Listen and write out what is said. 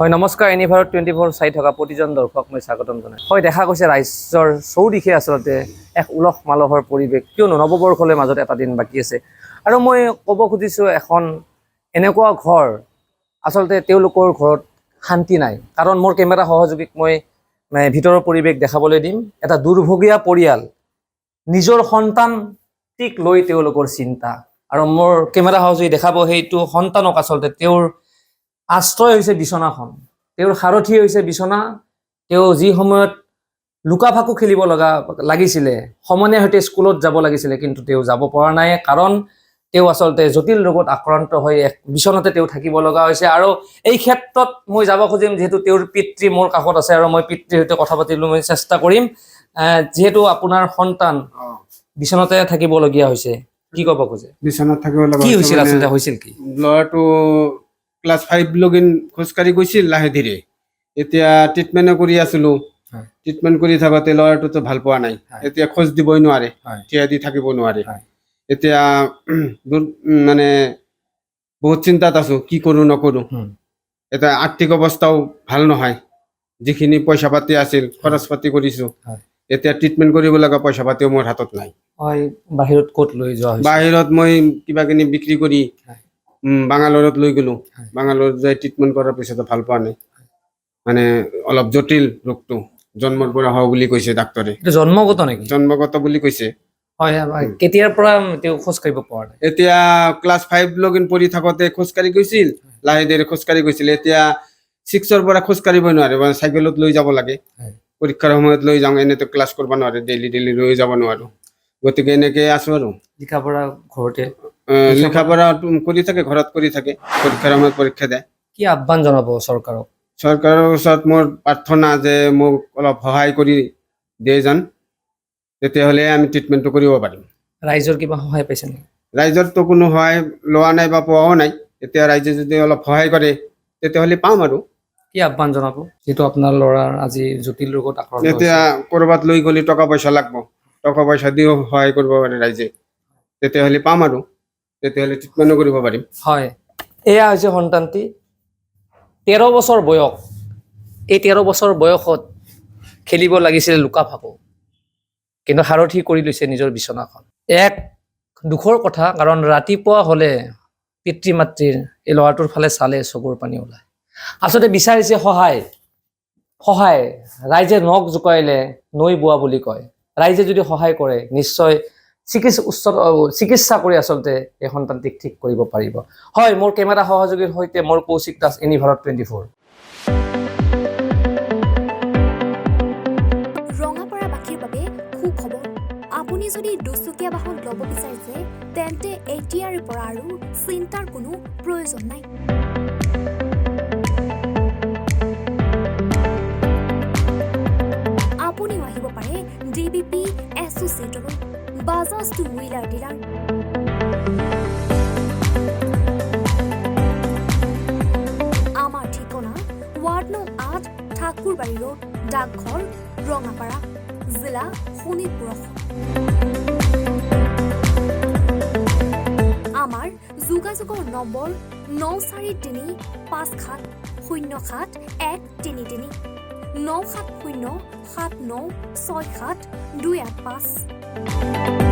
হয় নমস্কাৰ এনি ভাৰত 24 চাই থকা প্ৰতিজন দৰ্শক মই স্বাগতম জনাই হয় দেখা গৈছে ৰাজ্যৰ চৌদিশে আচলতে এক উলহ মালহৰ পৰিৱেশ কিয়নো নৱবৰ্ষলৈ মাজত এটা দিন বাকী আছে আৰু মই ক'ব খুজিছোঁ এখন এনেকুৱা ঘৰ আচলতে তেওঁলোকৰ ঘৰত শান্তি নাই কাৰণ মোৰ কেমেৰা সহযোগীক মই ভিতৰৰ পৰিৱেশ দেখাবলৈ দিম এটা দুৰ্ভগীয়া পৰিয়াল নিজৰ সন্তানটিক লৈ তেওঁলোকৰ চিন্তা আৰু মোৰ কেমেৰা সহযোগী দেখাব সেইটো সন্তানক আচলতে তেওঁৰ আশ্ৰয় হৈছে বিছনাখন তেওঁৰ সাৰথি হৈছে বিছনা তেওঁ যি সময়ত লুকা-ভাকু খেলিব লাগিছিলে সমনীয়াৰ সৈতে স্কুলত যাব লাগিছিলে কিন্তু তেওঁ যাব পৰা নাই কাৰণ তেওঁ আচলতে জটিল ৰোগত আক্ৰান্ত হৈ এক বিছনাতে তেওঁ থাকিব লগা হৈছে আৰু এই ক্ষেত্ৰত মই যাব খুজিম যেহেতু তেওঁৰ পিতৃ মোৰ কাষত আছে আৰু মই পিতৃৰ সৈতে কথা পাতিবলৈ মই চেষ্টা কৰিম যেহেতু আপোনাৰ সন্তান বিছনাতে থাকিবলগীয়া হৈছে কি ক'ব খোজে বিছনাত থাকিব লগা কি হৈছিল আচলতে হৈছিল কি ল'ৰাটো ক্লাছ 5 লগিন খোজকাঢ়ি গৈছিল লাহে ধীৰে এতিয়া ট্ৰিটমেণ্ট কৰি আছিলোঁ ট্ৰিটমেণ্ট কৰি থাকোঁতে ল'ৰাটোতো ভাল পোৱা নাই এতিয়া খোজ দিবই নোৱাৰে থিয় দি থাকিব নোৱাৰে এতিয়া মানে বহুত চিন্তাত আছোঁ কি কৰোঁ নকৰোঁ এতিয়া আৰ্থিক অৱস্থাও ভাল নহয় যিখিনি পইচা পাতি আছিল খৰচ পাতি কৰিছোঁ এতিয়া ট্ৰিটমেণ্ট কৰিব লগা পইচা পাতিও মোৰ হাতত নাই হয় বাহিৰত ক'ত লৈ যোৱা হৈছে বাহিৰত মই কিবা কিনি বিক্ৰী কৰি বাংগালোৰত লৈ গ'লোঁ বাংগালোৰত যাই ট্ৰিটমেণ্ট কৰাৰ পিছতো ভাল পোৱা নাই মানে অলপ জটিল ৰোগটো জন্মৰ পৰা হোৱা বুলি কৈছে ডাক্তৰে জন্মগত নেকি জন্মগত বুলি কৈছে হয় কেতিয়াৰ পৰা তেওঁ খোজ কাঢ়িব পৰা নাই এতিয়া ক্লাছ 5 লগিন পঢ়ি থাকোঁতে খোজকাঢ়ি গৈছিল লাহে ধীৰে খোজকাঢ়ি গৈছিল এতিয়া 6ৰ পৰা খোজকাঢ়িব নোৱাৰে মানে চাইকেলত লৈ যাব লাগে পৰীক্ষাৰ সময়ত লৈ যাওঁ এনেতো ক্লাছ কৰিব নোৱাৰে ডেইলি লৈ যাব নোৱাৰোঁ গতিকে এনেকৈ আছোঁ আৰু লিখা পঢ়া ঘৰতে লিখা পঢ়া কৰি থাকে ঘৰত কৰি থাকে পৰীক্ষাৰ সময়ত পৰীক্ষা দিয়ে কি আহ্বান জনাব চৰকাৰক চৰকাৰৰ ওচৰত মোৰ প্ৰাৰ্থনা যে মোক অলপ সহায় কৰি দিয়ে যেন তেতিয়াহ'লে আমি ট্ৰিটমেণ্টটো কৰিব পাৰিম ৰাইজৰ কিবা সহায় পাইছে নেকি ৰাইজৰতো কোনো সহায় লোৱা নাই বা পোৱাও নাই এতিয়া ৰাইজে যদি অলপ সহায় কৰে তেতিয়াহ'লে পাম আৰু কি আহ্বান জনাব যিটো আপোনাৰ ল'ৰাৰ আজি জটিল ৰোগত আক্ৰান্ত এতিয়া ক'ৰবাত লৈ গ'লে টকা পইচা লাগব টকা পইচা দিও সহায় কৰিব পাৰে ৰাইজে তেতিয়াহ'লে পাম আৰু তেতিয়াহ'লে ট্ৰিটমেণ্টো কৰিব পাৰিম হয় এয়া হৈছে সন্তানটি 13 বছৰ বয়স এই 13 বছৰ বয়সত খেলিব লাগিছিলে লুকা-ভাকু কিন্তু সাৰথি কৰি লৈছে নিজৰ বিছনাখন এক দুখৰ কথা কাৰণ ৰাতিপুৱা হ'লে পিতৃ মাতৃৰ এই ল'ৰাটোৰ ফালে চালে চকুৰ পানী ওলায় আচলতে বিচাৰিছে সহায় ৰাইজে নখ জোকাৰিলে নৈ বোৱা বুলি কয় ৰাইজে যদি সহায় কৰে নিশ্চয় চিকিৎসা কৰি আচলতে এই সন্তানটিক ঠিক কৰিব পাৰিব হয় মোৰ কেমেৰা সহযোগীৰ সৈতে মোৰ কৌশিক দাস এনি ভাৰত 24 ৰঙাপাৰাবাসীৰ বাবে সুখবৰ আপুনি যদি দুচকীয়া বাহন ল'ব বিচাৰিছে তেন্তে এতিয়াৰ পৰা আৰু চিন্তাৰ কোনো প্ৰয়োজন নাই আপুনিও আহিব পাৰে DBP এছ'চিয়েটলৈ বাজাজ টু হুইলাৰ ডিলাৰ আমাৰ ঠিকনা ৱাৰ্ড নং 8 ঠাকুৰবাৰী ৰোড ডাকঘৰ ৰঙাপাৰা জিলা শোণিতপুৰ আমাৰ যোগাযোগৰ নম্বৰ 9435707133 9707967285285